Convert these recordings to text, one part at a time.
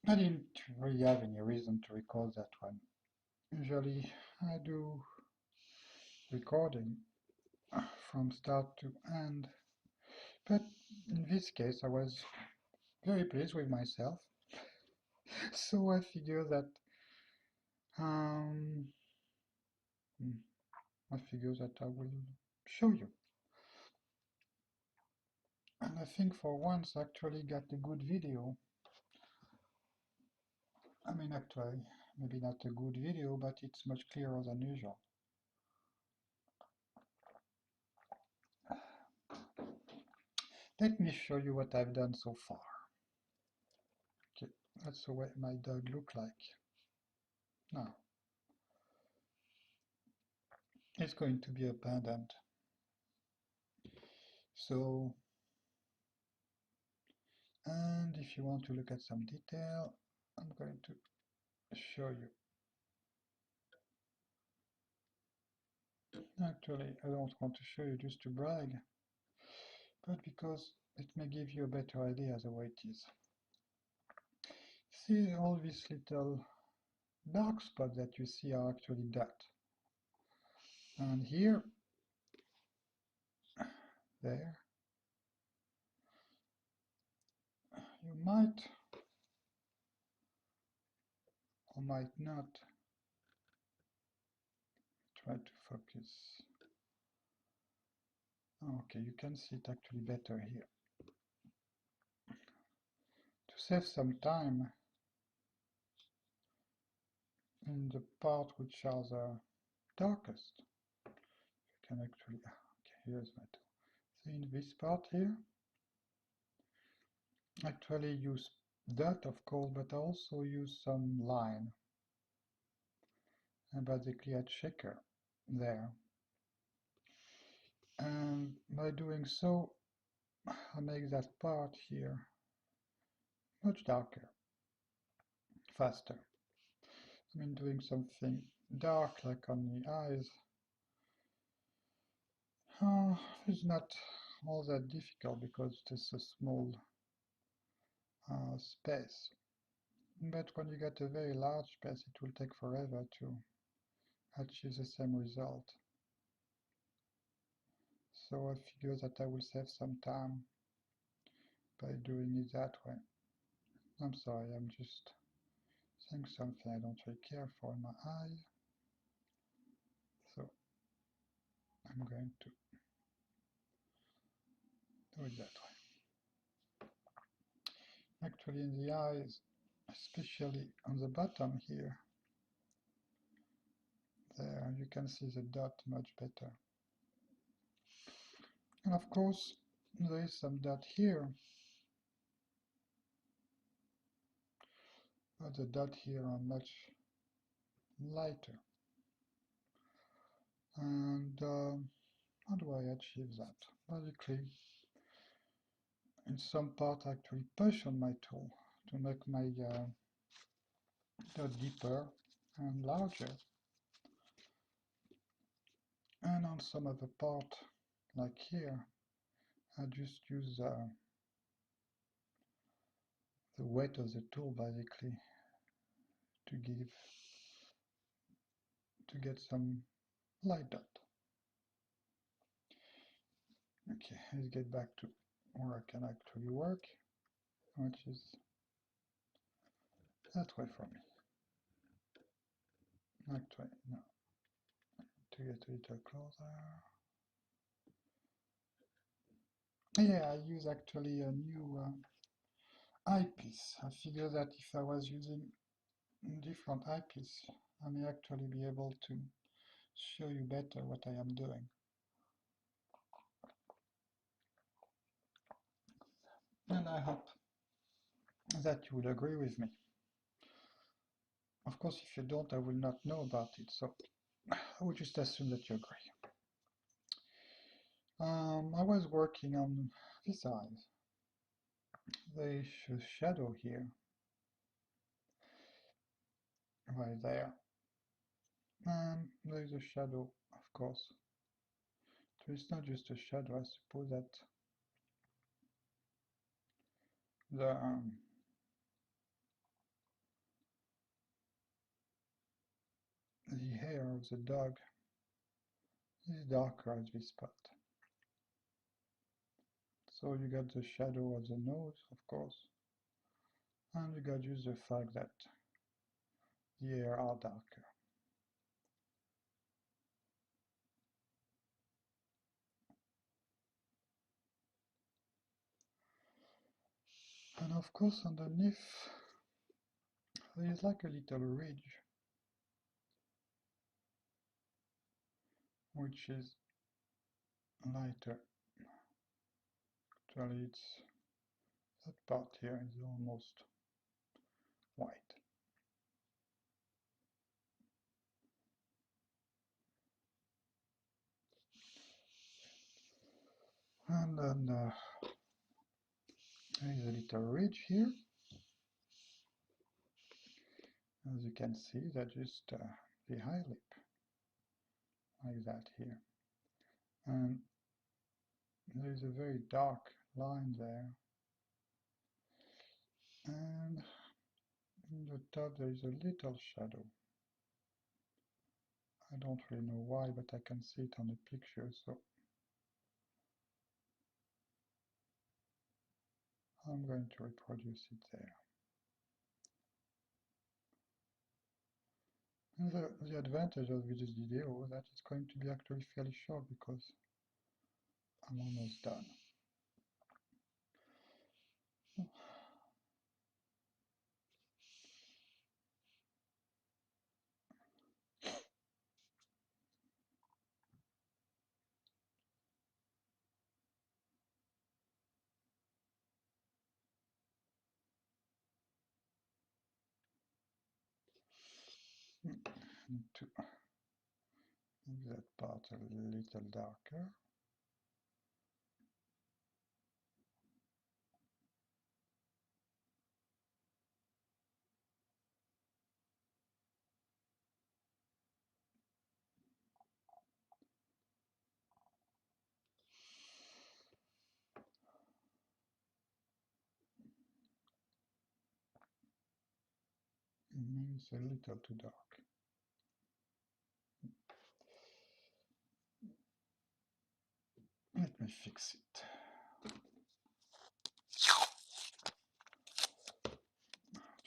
I didn't really have any reason to record that one. Usually I do recording from start to end, but in this case I was very pleased with myself, so I figure that um, I will show you. And I think for once I actually got a good video. I mean, actually, maybe not a good video, but it's much clearer than usual. Let me show you what I've done so far. Okay, that's the way my dog looks like. Now, it's going to be abandoned. So, and if you want to look at some detail, I'm going to show you. Actually, I don't want to show you just to brag, but because it may give you a better idea of the way it is. See all these little dark spots that you see are actually dots. And here, there, you might or might not try to focus. Okay, you can see it actually better here. To save some time in the part which are the darkest, you can actually, okay, here's my tool. See in this part here, actually use dot of course, but I also use some line and basically a checker there. And by doing so, I make that part here much darker, faster. I mean, doing something dark like on the eyes is not all that difficult because it's a small space. But when you get a very large space, it will take forever to achieve the same result. So I figure that I will save some time by doing it that way. I'm sorry, I'm just saying something I don't really care for in my eye. So I'm going to do it that way. Actually in the eyes, especially on the bottom here, there you can see the dot much better. And of course there is some dot here, but the dot here are much lighter. And how do I achieve that? Basically, in some part I actually push on my tool to make my dot deeper and larger. And on some other part, like here, I just use the weight of the tool basically to get some light dot. Okay, let's get back to where I can actually work, which is that way for me. Actually, no. To get a little closer. Yeah, I use actually a new eyepiece. I figure that if I was using different eyepiece, I may actually be able to show you better what I am doing. And I hope that you will agree with me. Of course, if you don't, I will not know about it, so I would just assume that you agree. I was working on this eye. There is a shadow here, right there. And there is a shadow, of course. So it's not just a shadow, I suppose that the the hair of the dog is darker at this spot. So you got the shadow of the nose, of course, and you got just the fact that the hair are darker. And of course underneath there is like a little ridge, which is lighter. Actually it's that part here is almost white. And then there is a little ridge here. As you can see, that's just the high lip, like that here. And there is a very dark line there. And in the top there is a little shadow. I don't really know why, but I can see it on the picture, so I'm going to reproduce it there. And the advantage of this video is that it's going to be actually fairly short because I'm almost done. I need to make that part a little darker. Maybe it's a little too dark. Let me fix it.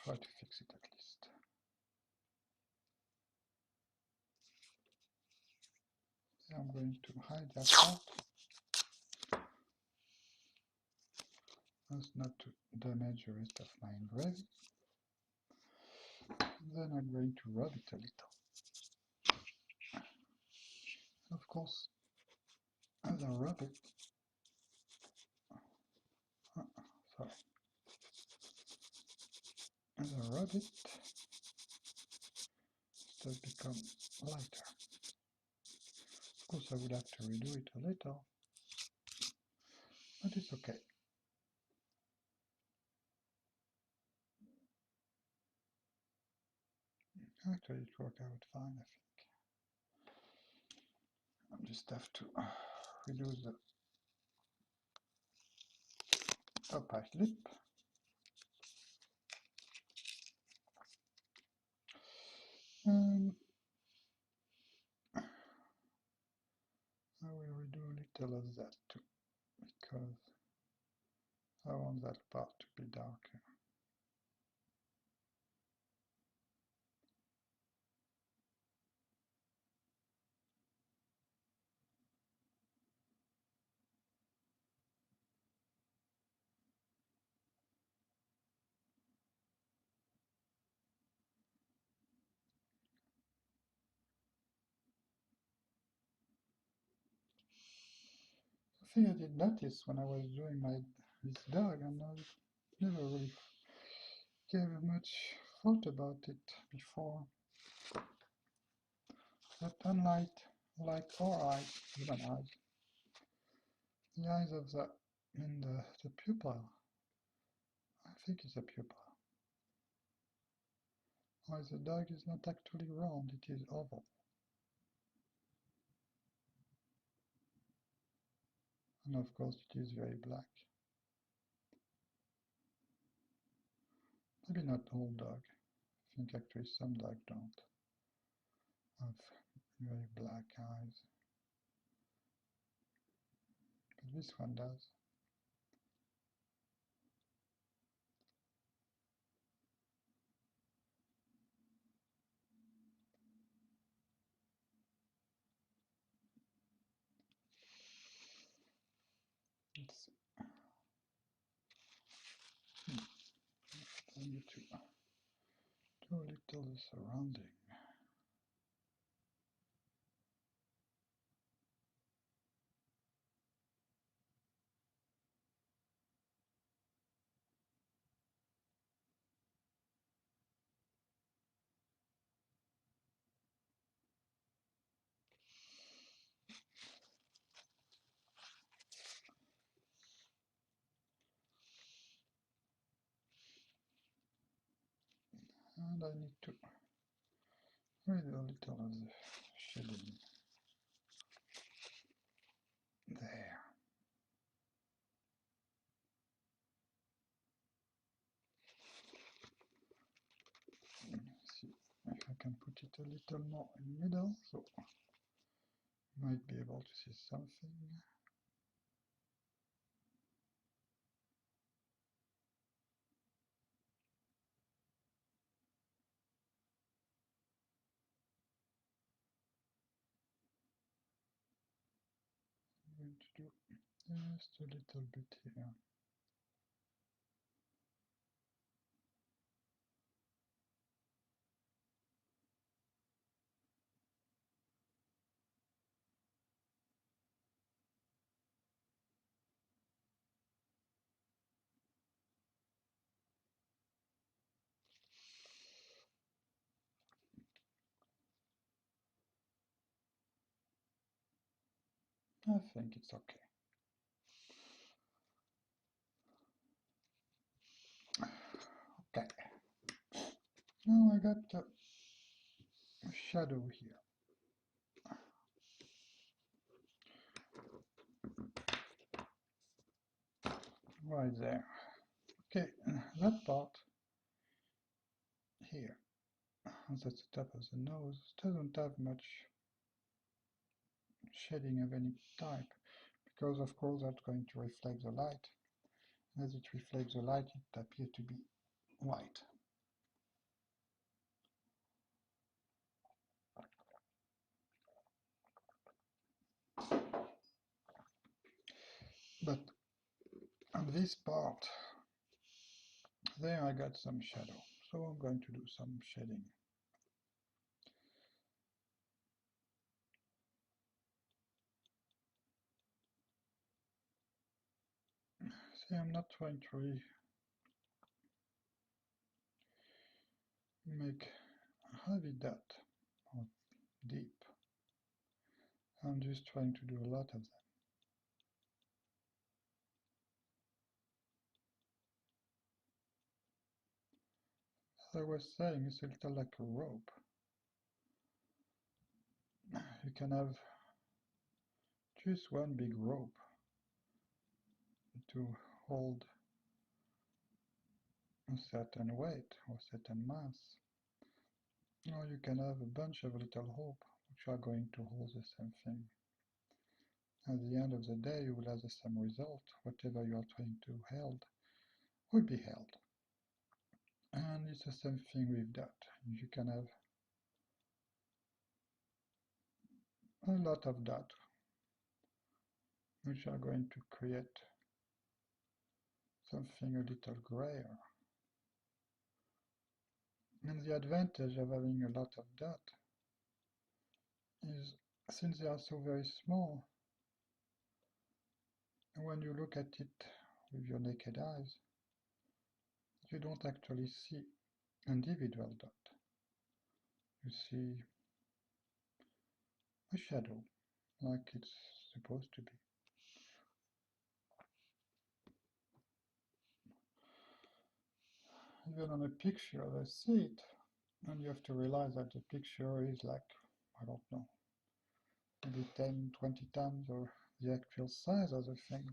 Try to fix it at least. I'm going to hide that part as not to damage the rest of my engraving. Then I'm going to rub it a little. Of course, as I rub it, sorry, as I rub it, it does become lighter. Of course, I would have to redo it a little, but it's okay. Actually, it worked out fine, I think. I just have to redo the upper lip. And I will redo a little of that too, because I want that part to be darker. The thing I did notice when I was doing this dog, and I never really gave much thought about it before, that unlike our eyes, human eyes, the eyes of the pupil, I think it's a pupil. While the dog is not actually round, it is oval. And of course it is very black. Maybe not all dogs. I think actually some dogs don't. of very black eyes. But this one does. Let's see. I need to do a little surrounding. And I need to read a little of the shading there. Let's see if I can put it a little more in the middle, so you might be able to see something. I'm going to do just a little bit here. I think it's okay. Okay. Now I got a shadow here. Right there. Okay, that part here, that's the top of the nose, doesn't have much shading of any type, because of course that's going to reflect the light. As it reflects the light, it appears to be white. But on this part, there I got some shadow, so I'm going to do some shading. See, I'm not trying to really make a heavy dot or deep. I'm just trying to do a lot of them. As I was saying, it's a little like a rope. You can have just one big rope to hold a certain weight or certain mass. Or you can have a bunch of little rope which are going to hold the same thing. At the end of the day, you will have the same result. Whatever you are trying to hold will be held. And it's the same thing with that. You can have a lot of that which are going to create something a little grayer. And the advantage of having a lot of that is, since they are so very small, when you look at it with your naked eyes, you don't actually see individual dot. You see a shadow, like it's supposed to be. Even on a picture, they see it, and you have to realize that the picture is like, I don't know, maybe 10, 20 times or the actual size of the thing.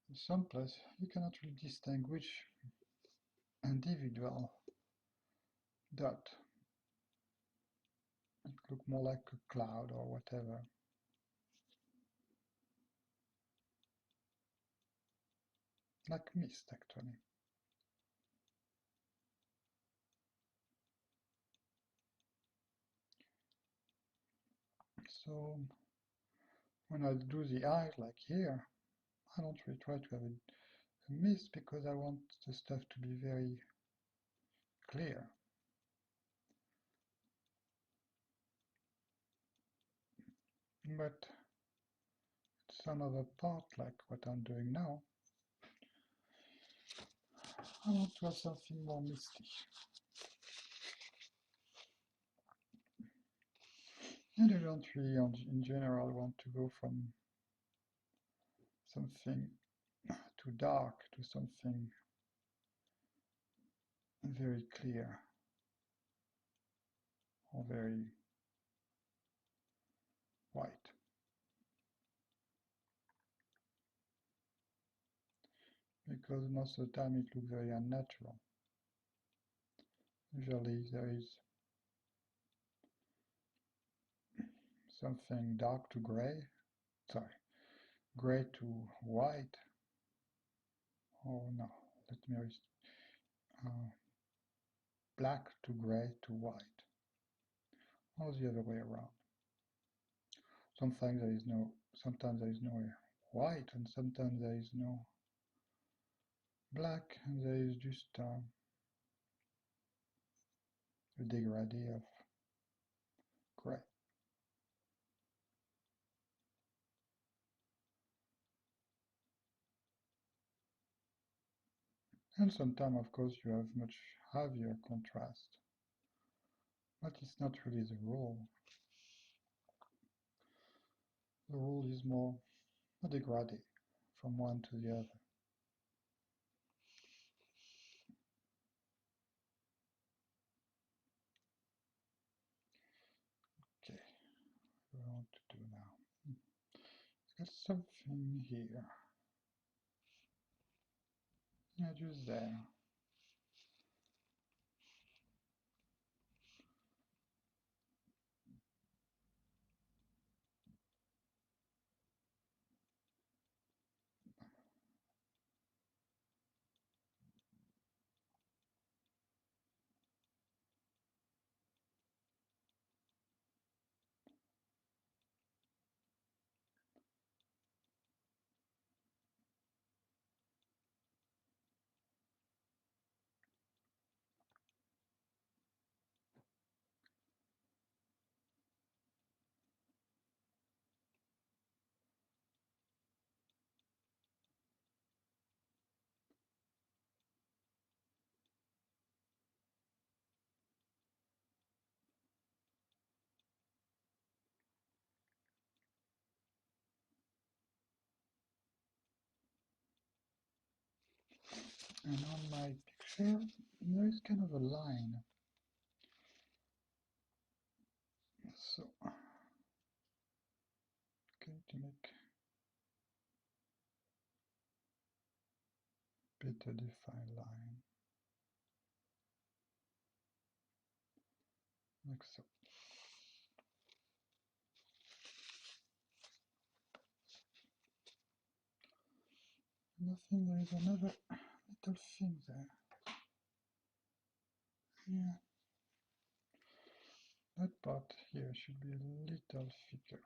In some place, you cannot really distinguish individual dot. it look more like a cloud or whatever. Like mist, actually. So when I do the eyes like here, I don't really try to have a mist because I want the stuff to be very clear. But some other part, like what I'm doing now, I want to have something more misty. And I don't really, in general, want to go from something too dark to something very clear or very white. Because most of the time it looks very unnatural. Usually there is something dark to gray, sorry, gray to white. Oh no, let me black to gray to white, or the other way around. Sometimes there is no white, and sometimes there is no black, and there is just a degradé of gray. And sometimes, of course, you have much heavier contrast, but it's not really the rule. The rule is more a degradé from one to the other. Okay, what do I want to do now? Let's get something here. Yeah, just there. And on my picture, there is kind of a line. So, okay, to make better defined line, like so. And I think there is another little thing there. Yeah, that part here should be a little thicker.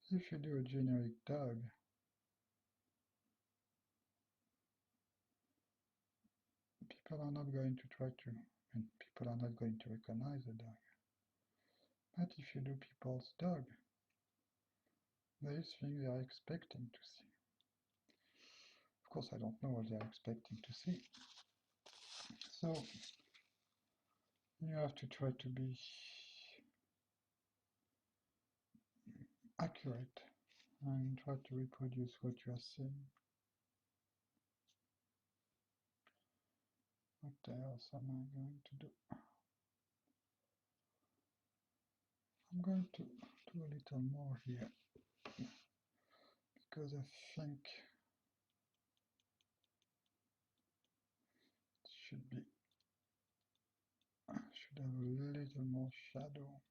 If you do a generic dog, people are not going to try to, and people are not going to recognize the dog. But if you do people's dog, there is things they are expecting to see. Of course, I don't know what they are expecting to see. So, you have to try to be accurate and try to reproduce what you are seeing. What else am I going to do? I'm going to do a little more here because I think have a little more shadow.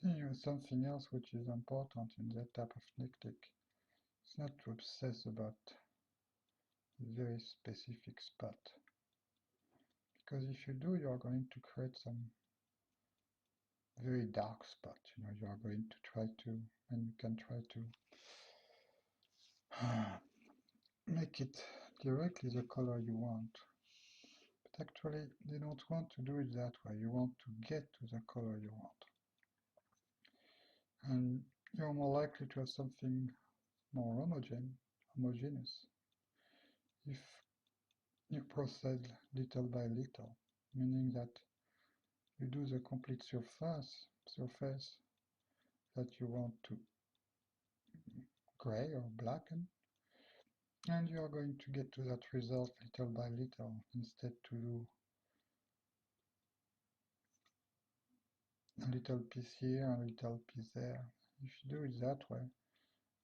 Here is something else which is important in that type of technique. It's not to obsess about a very specific spot. Because if you do, you are going to create some very dark spot. You are going to try to, and you can try to make it directly the color you want. But actually, you don't want to do it that way. You want to get to the color you want. And you're more likely to have something more homogeneous if you proceed little by little, meaning that you do the complete surface that you want to gray or blacken, and you are going to get to that result little by little instead to do a little piece here and a little piece there. If you do it that way,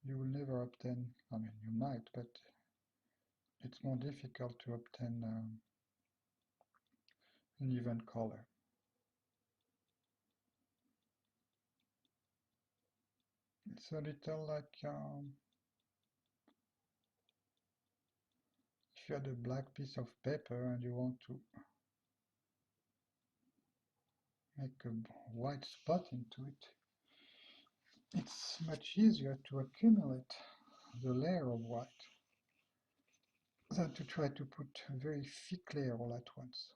you will never obtain, I mean you might, but it's more difficult to obtain an even color. It's a little like if you had a black piece of paper and you want to make a white spot into it, it's much easier to accumulate the layer of white than to try to put a very thick layer all at once.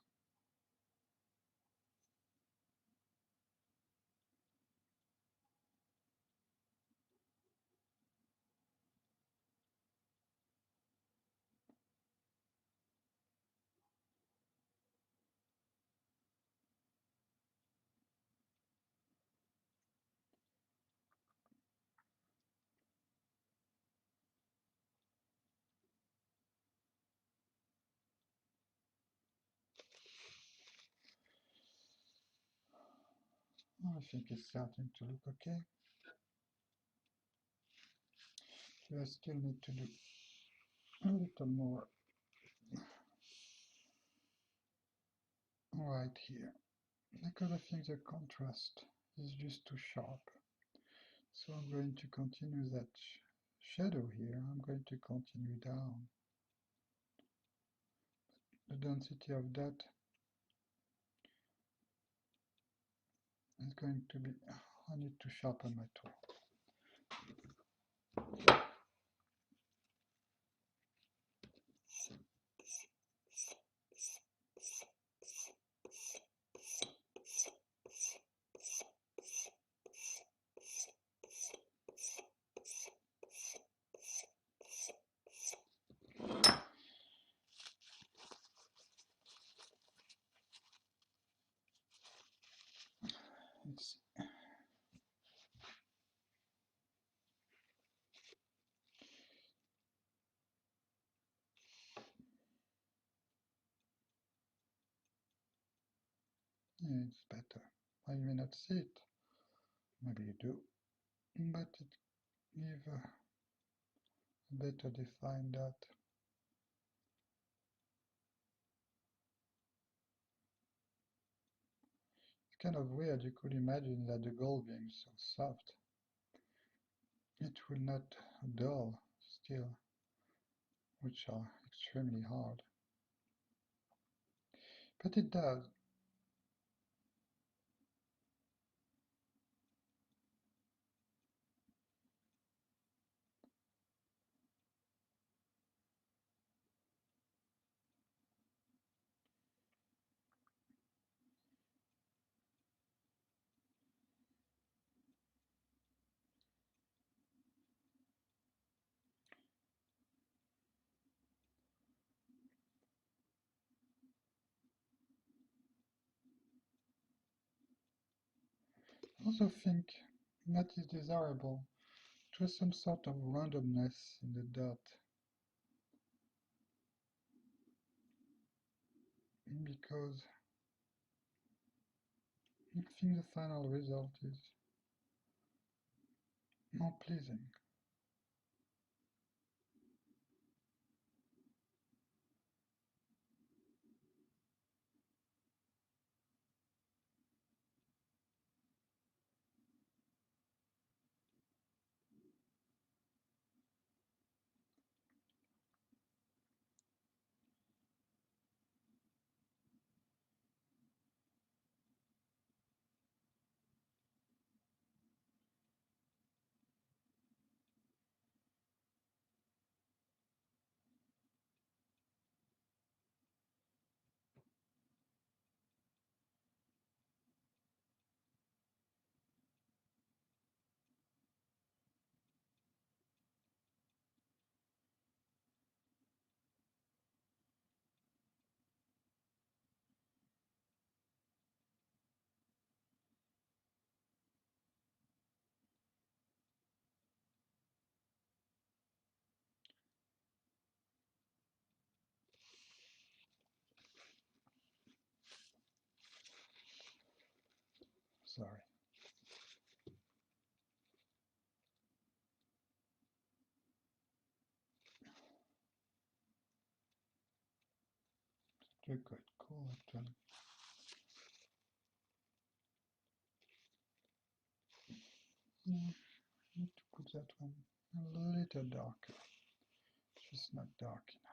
I think it's starting to look okay. So I still need to do a little more right here, because I think the contrast is just too sharp. So I'm going to continue that shadow here. I'm going to continue down. The density of that is going to be, I need to sharpen my tool. It's It's better. I may not see it. Maybe you do. But it gives a better defined that. It's kind of weird. You could imagine that the gold being so soft, it will not dull steel, which are extremely hard. But it does. also think that is desirable to have some sort of randomness in the dot, because I think the final result is more pleasing. Sorry. They're quite cool actually. I need to put that one a little darker. It's not dark enough.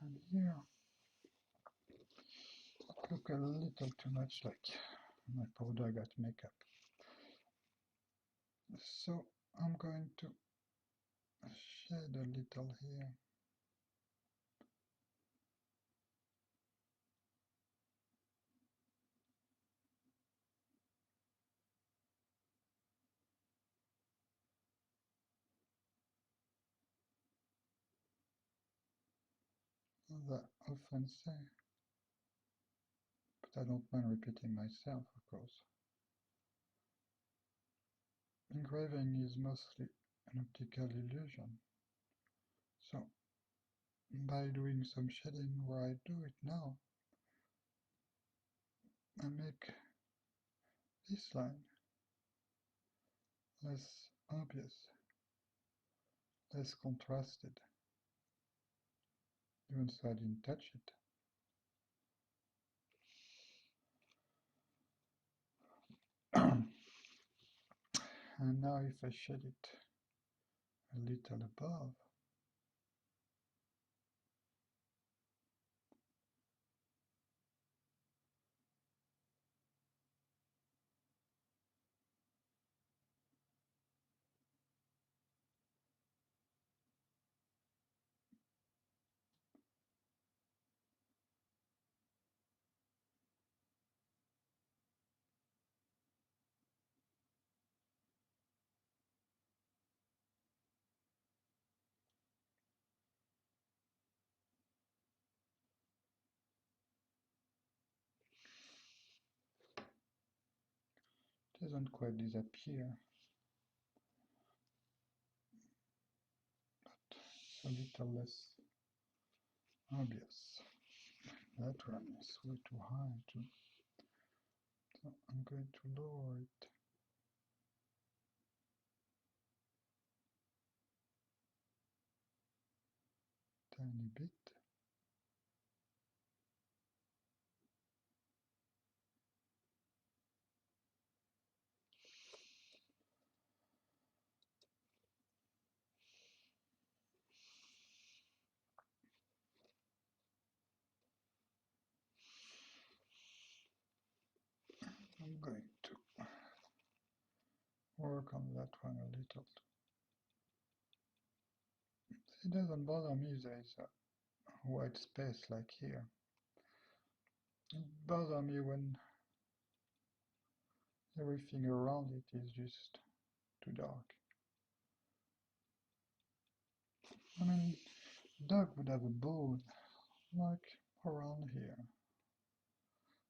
And here, it looks a little too much like my powder got makeup. So I'm going to shade a little here. As I often say, but I don't mind repeating myself, of course. Engraving is mostly an optical illusion. So by doing some shading where I do it now, I make this line less obvious, less contrasted, even so I didn't touch it. And now if I shade it a little above, it doesn't quite disappear, but it's a little less obvious. That one is way too high too. So I'm going to lower it. bit. I'm going to work on that one a little. It doesn't bother me if there is a white space like here. It bothers me when everything around it is just too dark. I mean, dog would have a bone like around here.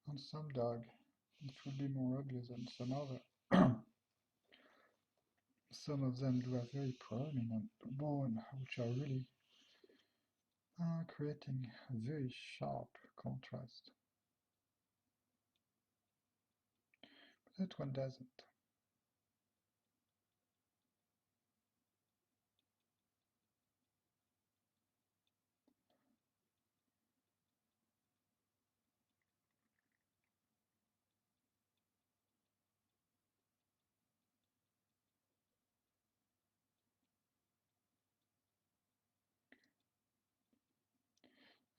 On some dog, it would be more obvious than some other. Some of them do have very prominent bone, which are really creating a very sharp contrast. But that one doesn't.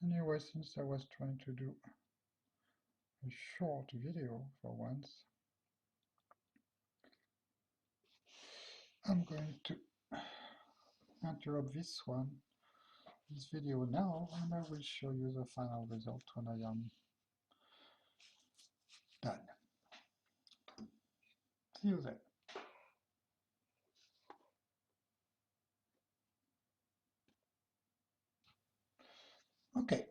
Anyway, since I was trying to do a short video for once, I'm going to interrupt this video now, and I will show you the final result when I am done. See you then. Okay,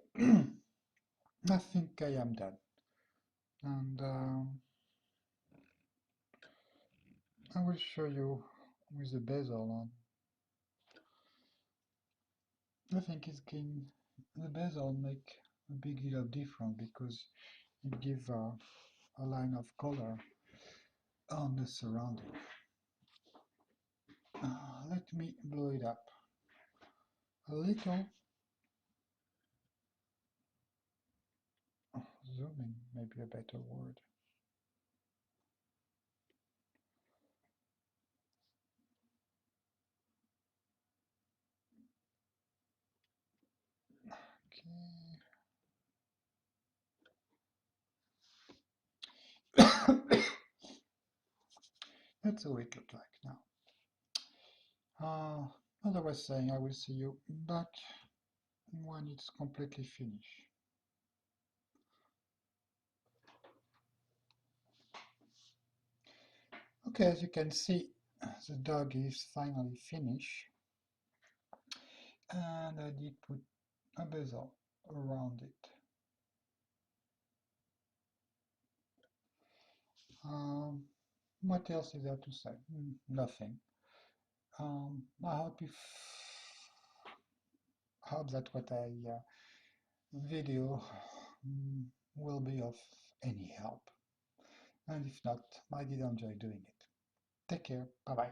I think I am done. And I will show you with the bezel on. I think the bezel make a big deal of difference because it gives a line of color on the surrounding. Let me blow it up a little. Zooming may be a better word. Okay. That's how it looks like now. As I was saying, I will see you back when it's completely finished. Okay, as you can see, the dog is finally finished, and I did put a bezel around it. What else is there to say? Nothing. I hope that what I video will be of any help. And if not, I did enjoy doing it. Take care. Bye bye.